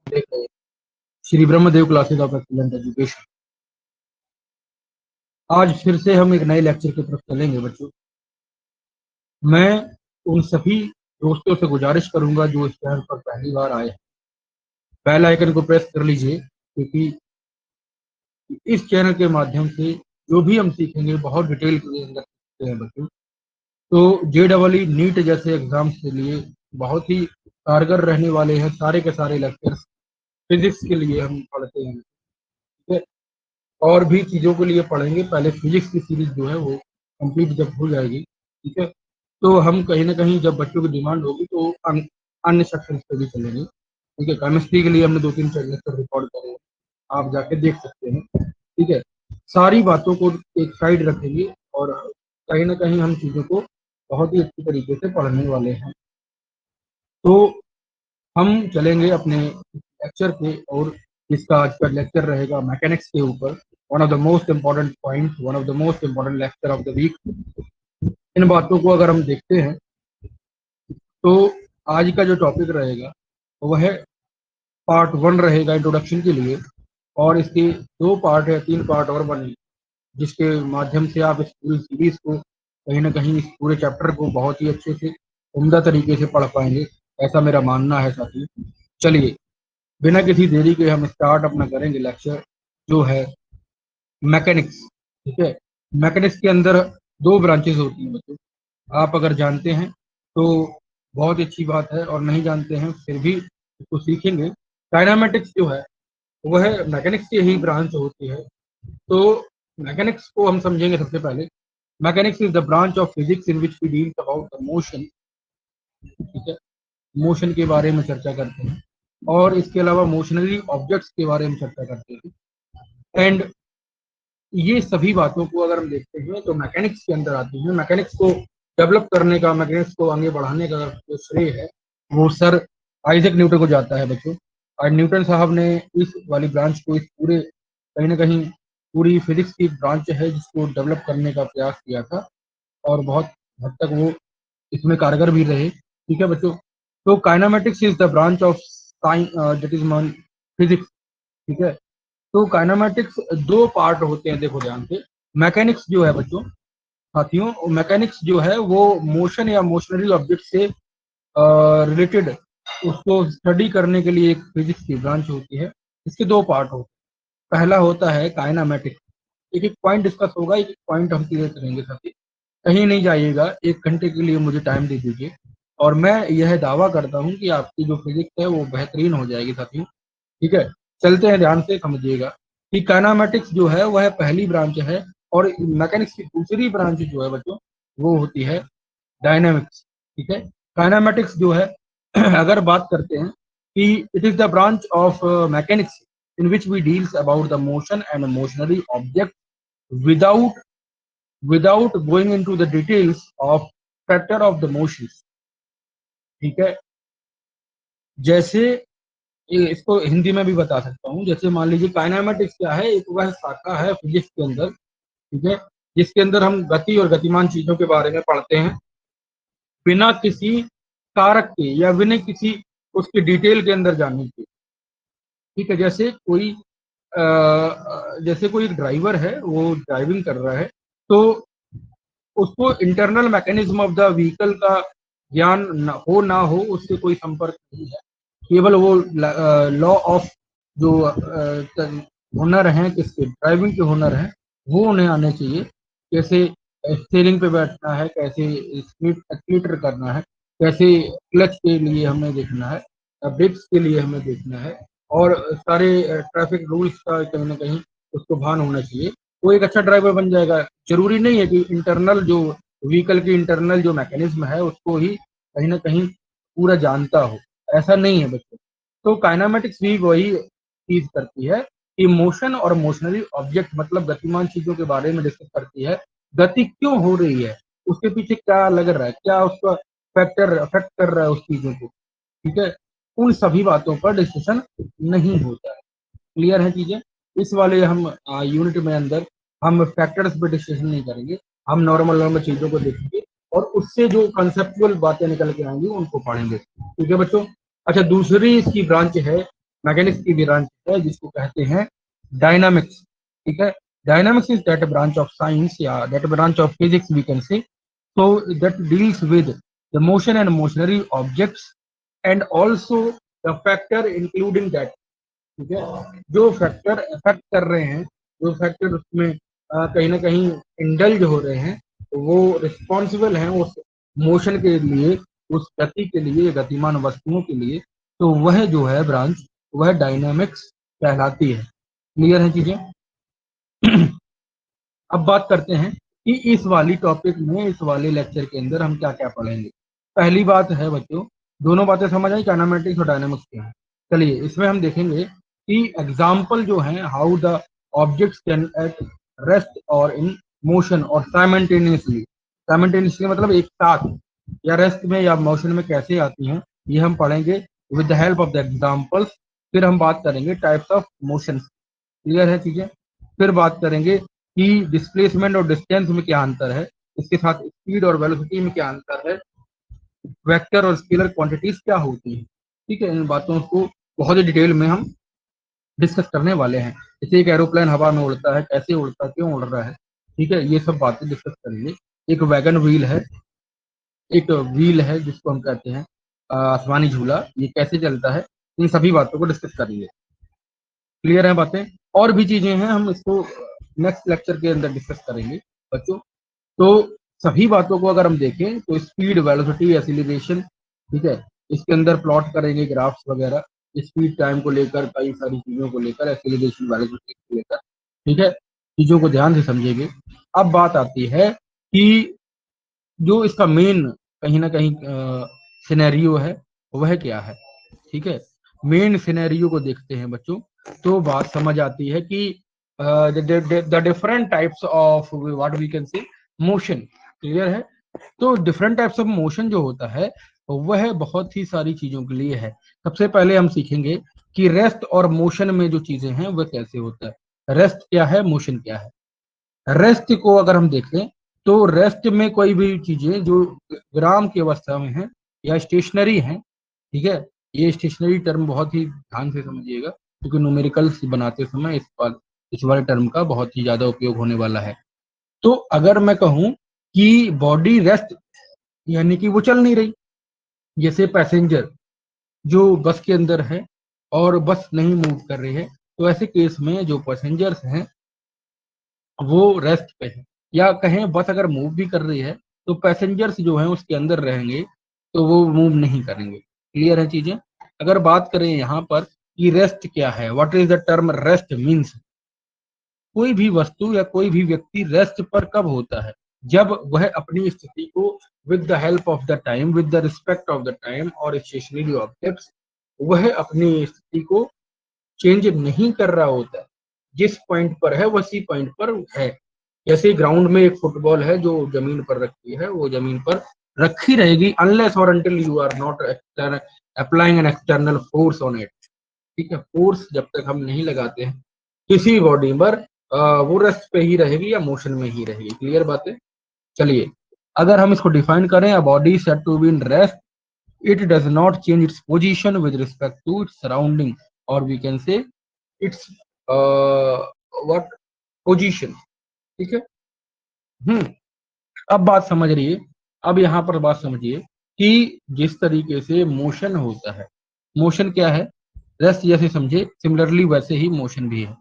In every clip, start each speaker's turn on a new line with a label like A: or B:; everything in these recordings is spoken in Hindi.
A: देख रहे हैं Shri Brahmadev classes of excellent education. आज फिर से हम एक नए लेक्चर की तरफ चलेंगे बच्चों। मैं उन सभी दोस्तों से गुजारिश करूंगा जो इस चैनल पर पहली बार आए, बेल आइकन को प्रेस कर लीजिए, क्योंकि इस चैनल के माध्यम से जो भी हम सीखेंगे बहुत डिटेल के अंदर सीखते हैं बच्चों। तो JEE नीट जैसे एग्जाम्स के लिए बहुत ही कारगर रहने वाले हैं सारे के सारे लेक्चर्स। फिजिक्स के लिए हम पढ़ते हैं, ठीक है, और भी चीज़ों के लिए पढ़ेंगे। पहले फिजिक्स की सीरीज जो है वो कंप्लीट जब हो जाएगी, ठीक है, तो हम कहीं ना कहीं जब बच्चों की डिमांड होगी तो अन्य सेक्शन पे भी चलेंगे, ठीक है। केमिस्ट्री के लिए हमने 2-3 लेक्चर रिकॉर्ड करे हैं, आप जाके देख सकते हैं, ठीक है। सारी बातों को एक साइड रखेंगे और कहीं ना कहीं हम चीज़ों को बहुत ही अच्छी तरीके से पढ़ने वाले हैं। तो हम चलेंगे अपने लेक्चर पे, और इसका आज का लेक्चर रहेगा मैकेनिक्स के ऊपर। One of the most important point, one of the most important lecture of the week. इन बातों को अगर हम देखते हैं तो आज का जो टॉपिक रहेगा वह है पार्ट 1 रहेगा इंट्रोडक्शन के लिए, और इसके 2 पार्ट है, 3 पार्ट और बने, जिसके माध्यम से आप इस पूरी सीरीज को कहीं ना कहीं इस पूरे चैप्टर को बहुत ही अच्छे से उम्दा तरीके से पढ़ पाएंगे, ऐसा मेरा मानना है साथी। चलिए बिना किसी देरी के हम स्टार्ट अपना करेंगे लेक्चर, जो है मैकेनिक्स, ठीक है। मैकेनिक्स के अंदर 2 ब्रांचेस होती हैं बच्चों। आप अगर जानते हैं तो बहुत अच्छी बात है, और नहीं जानते हैं फिर भी इसको सीखेंगे। काइनेमेटिक्स जो है वह मैकेनिक्स की ही ब्रांच होती है। तो मैकेनिक्स को हम समझेंगे सबसे पहले। Mechanics is the branch of physics in which we deal about the motion, ठीक है। मोशन के बारे में चर्चा करते हैं, और इसके अलावा मोशनरी ऑब्जेक्ट्स के बारे में चर्चा करते हैं। एंड ये सभी बातों को अगर हम देखते हैं तो मैकेनिक्स के अंदर आती है। मैकेनिक्स को डेवलप करने का, मैकेनिक्स को आगे बढ़ाने का जो श्रेय है वो सर आइजैक न्यूटन को जाता है बच्चों। और न्यूटन साहब ने इस वाली ब्रांच को, इस पूरे कहीं ना कहीं पूरी फिजिक्स की ब्रांच है जिसको डेवलप करने का प्रयास किया था, और बहुत हद तक वो इसमें कारगर भी रहे, ठीक है बच्चों। तो kinematics is the branch of science that is physics, ठीक है। तो काइनेमेटिक्स 2 पार्ट होते हैं, देखो ध्यान से। मैकेनिक्स जो है बच्चों, साथियों, मैकेनिक्स जो है वो मोशन या मोशनरी ऑब्जेक्ट से रिलेटेड उसको स्टडी करने के लिए एक फिजिक्स की ब्रांच होती है। इसके 2 पार्ट होते हैं। पहला होता है काइनेमेटिक्स। एक एक पॉइंट डिस्कस होगा, एक एक पॉइंट हम क्लियर करेंगे साथी। कहीं नहीं जाइएगा, 1 घंटे के लिए मुझे टाइम दे दीजिए, और मैं यह दावा करता हूँ कि आपकी जो फिजिक्स है वो बेहतरीन हो जाएगी साथियों, ठीक है। चलते हैं, ध्यान से समझिएगा कि काइनेमेटिक्स जो है वह पहली ब्रांच है, और मैकेनिक्स की दूसरी ब्रांच जो है बच्चों वो होती है डायनामिक्स, ठीक है। काइनेमेटिक्स जो है अगर बात करते हैं कि it is the branch of mechanics in which we deals about the motion and motionary object without without going into the details of factor of the motion, ठीक है। जैसे इसको हिंदी में भी बता सकता हूँ। जैसे मान लीजिए काइनेमेटिक्स क्या है, एक वह शाखा है फिजिक्स के अंदर, ठीक है, जिसके अंदर हम गति और गतिमान चीजों के बारे में पढ़ते हैं बिना किसी कारक के या बिना किसी उसके डिटेल के अंदर जाने के, ठीक है। जैसे कोई ड्राइवर है, वो ड्राइविंग कर रहा है, तो उसको internal mechanism of the vehicle का ज्ञान ना हो उससे कोई संपर्क नहीं है। केवल वो लॉ ऑफ जो हुनर हैं, किसके ड्राइविंग के हुनर हैं, वो उन्हें आने चाहिए। कैसे स्टीयरिंग पे बैठना है, कैसे स्पीड एक्सीलरेटर करना है, कैसे क्लच के लिए हमें देखना है, ब्रेक्स के लिए हमें देखना है, और सारे ट्रैफिक रूल्स का कहीं ना कहीं उसको भान होना चाहिए। वो एक अच्छा ड्राइवर बन जाएगा। जरूरी नहीं है कि इंटरनल जो व्हीकल की इंटरनल जो मैकेनिज्म है उसको ही कहीं ना कहीं पूरा जानता हो, ऐसा नहीं है बच्चों। तो काइनेमेटिक्स भी वही चीज करती है कि मोशन और मोशनरी ऑब्जेक्ट मतलब गतिमान चीजों के बारे में डिस्कस करती है। गति क्यों हो रही है, उसके पीछे क्या लग रहा है, क्या उसका फैक्टर अफेक्ट कर रहा है उस चीजों को, ठीक है। उन सभी बातों पर डिस्कशन नहीं होता है। क्लियर है चीजें। इस वाले हम यूनिट में अंदर हम फैक्टर्स पे डिस्कशन नहीं करेंगे, हम नॉर्मल नॉर्मल चीजों को देखेंगे, और उससे जो कंसेप्चुअल बातें निकल के आएंगी उनको पढ़ेंगे, ठीक है बच्चों। अच्छा, दूसरी इसकी ब्रांच है मैकेनिक्स की ब्रांच है जिसको कहते हैं डायनामिक्स, ठीक है। Dynamics is that branch of science या that branch of physics we can say, so that deals with the motion and motionary objects and also the factor including that, ठीक है। जो फैक्टर अफेक्ट कर रहे हैं, जो फैक्टर उसमें कहीं ना कहीं इंडल्ज हो रहे हैं, तो वो रिस्पॉन्सिबल हैं उस मोशन के लिए, उस गति के लिए, गतिमान वस्तुओं के लिए, तो वह जो है ब्रांच वह डायनामिक्स कहलाती है। क्लियर है चीजें? अब बात करते हैं कि इस वाली टॉपिक में, इस वाले लेक्चर के अंदर हम क्या क्या पढ़ेंगे। पहली बात है बच्चों, दोनों बातें समझ आई, काइनेमेटिक्स और डायनामिक्स क्या है। चलिए इसमें हम देखेंगे कि एग्जाम्पल जो है, how the objects can at rest और इन मोशन और साइमल्टेनियसली। साइमल्टेनियसली मतलब एक साथ, या रेस्ट में या मोशन में कैसे आती हैं, ये हम पढ़ेंगे with the help of the examples. फिर हम बात करेंगे टाइप्स ऑफ मोशन। क्लियर है चीजें? फिर बात करेंगे कि डिस्प्लेसमेंट और डिस्टेंस में क्या अंतर है, इसके साथ स्पीड और वेलोसिटी में क्या अंतर है, वेक्टर और स्केलर क्वांटिटीज क्या होती है, ठीक है। इन बातों को बहुत ही डिटेल में हम डिस्कस करने वाले हैं। जैसे एक एरोप्लेन हवा में उड़ता है, कैसे उड़ता है, क्यों उड़ रहा है, ठीक है, ये सब बातें डिस्कस करेंगे। एक वैगन व्हील है, एक व्हील है जिसको हम कहते हैं आसमानी झूला, ये कैसे चलता है, इन सभी बातों को डिस्कस करेंगे। क्लियर है बातें? और भी चीजें हैं, हम इसको नेक्स्ट लेक्चर के अंदर डिस्कस करेंगे बच्चों। तो सभी बातों को अगर हम देखें तो स्पीड, वेलोसिटी, एक्सीलरेशन, ठीक है, इसके अंदर प्लॉट करेंगे ग्राफ्स वगैरह, स्पीड टाइम को लेकर, कई सारी चीजों को लेकर, एक्सीलरेशन, वेलोसिटी को लेकर, ठीक है, चीजों को ध्यान से समझेंगे। अब बात आती है कि जो इसका मेन कहीं ना कहीं सिनेरियो है वह क्या है, ठीक है। मेन सिनेरियो को देखते हैं बच्चों, तो बात समझ आती है कि the different types of what we can say motion. Clear है? तो डिफरेंट टाइप्स ऑफ मोशन जो होता है वह बहुत ही सारी चीजों के लिए है। सबसे पहले हम सीखेंगे कि रेस्ट और मोशन में जो चीजें हैं वह कैसे होता है। रेस्ट क्या है, मोशन क्या है। रेस्ट को अगर हम देखें तो रेस्ट में कोई भी चीजें जो विराम की अवस्था में है या स्टेशनरी है, ठीक है, ये स्टेशनरी टर्म बहुत ही ध्यान से समझिएगा क्योंकि न्यूमेरिकल्स बनाते समय इस वाले टर्म का बहुत ही ज्यादा उपयोग होने वाला है। तो अगर मैं कहूं कि बॉडी रेस्ट यानी कि वो चल नहीं रही, जैसे पैसेंजर जो बस के अंदर है और बस नहीं मूव कर रही है, तो ऐसे केस में जो पैसेंजर्स हैं वो रेस्ट पे है, या कहें बस अगर मूव भी कर रही है तो पैसेंजर्स जो हैं उसके अंदर रहेंगे, तो वो मूव नहीं करेंगे। क्लियर है चीजें? अगर बात करें यहाँ पर कि रेस्ट क्या है, what is the term rest means, कोई भी वस्तु या कोई भी व्यक्ति रेस्ट पर कब होता है, जब वह अपनी स्थिति को with the help of the time, with the respect of the time और स्टेशनरी ऑब्जेक्ट्स, वह अपनी स्थिति को चेंज नहीं कर रहा होता है, जिस पॉइंट पर है वसी पॉइंट पर है। जैसे ग्राउंड में एक फुटबॉल है जो जमीन पर रखी है, वो जमीन पर रखी रहेगी अनलेस और until you are not applying an external force on it, ठीक है। फोर्स जब तक हम नहीं लगाते हैं किसी बॉडी पर, वो रेस्ट पे ही रहेगी या मोशन में ही रहेगी। क्लियर बात है? चलिए अगर हम इसको डिफाइन करें, a body said to be in rest, it does not change its position with respect to its surrounding, or we can say its uh, what position, ठीक है। अब बात समझ रही है। अब यहाँ पर बात समझिए कि जिस तरीके से मोशन होता है, मोशन क्या है, रेस्ट जैसे समझे, सिमिलरली वैसे ही मोशन भी है।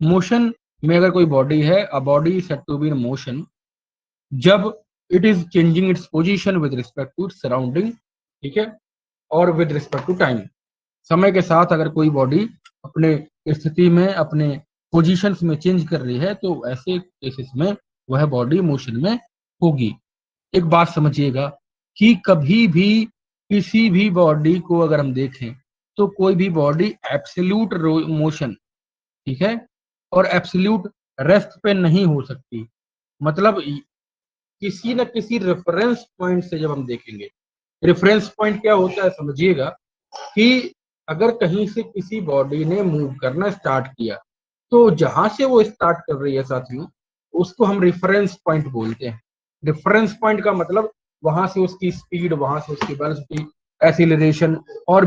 A: मोशन में अगर कोई बॉडी है, a body said to be in motion जब it is changing its position with respect to its surrounding, ठीक है, और विद रिस्पेक्ट टू टाइम। समय के साथ अगर कोई बॉडी अपने स्थिति में, अपने पोजीशंस में चेंज कर रही है, तो ऐसे केसेस में वह बॉडी मोशन में होगी। एक बात समझिएगा कि कभी भी किसी भी बॉडी को अगर हम देखें तो कोई भी बॉडी एब्सोल्यूट मोशन, ठीक है, और एब्सोल्यूट रेस्ट पे नहीं हो सकती। मतलब किसी न किसी रेफरेंस पॉइंट से जब हम देखेंगे, रेफरेंस पॉइंट क्या होता है समझिएगा, कि अगर कहीं से किसी बॉडी ने मूव करना स्टार्ट किया, तो जहां से वो स्टार्ट कर रही है साथियों, उसको हम रेफरेंस पॉइंट बोलते हैं। रेफरेंस पॉइंट का मतलब वहां से उसकी स्पीड, वहां से उसकी वेलोसिटी, एक्सीलरेशन और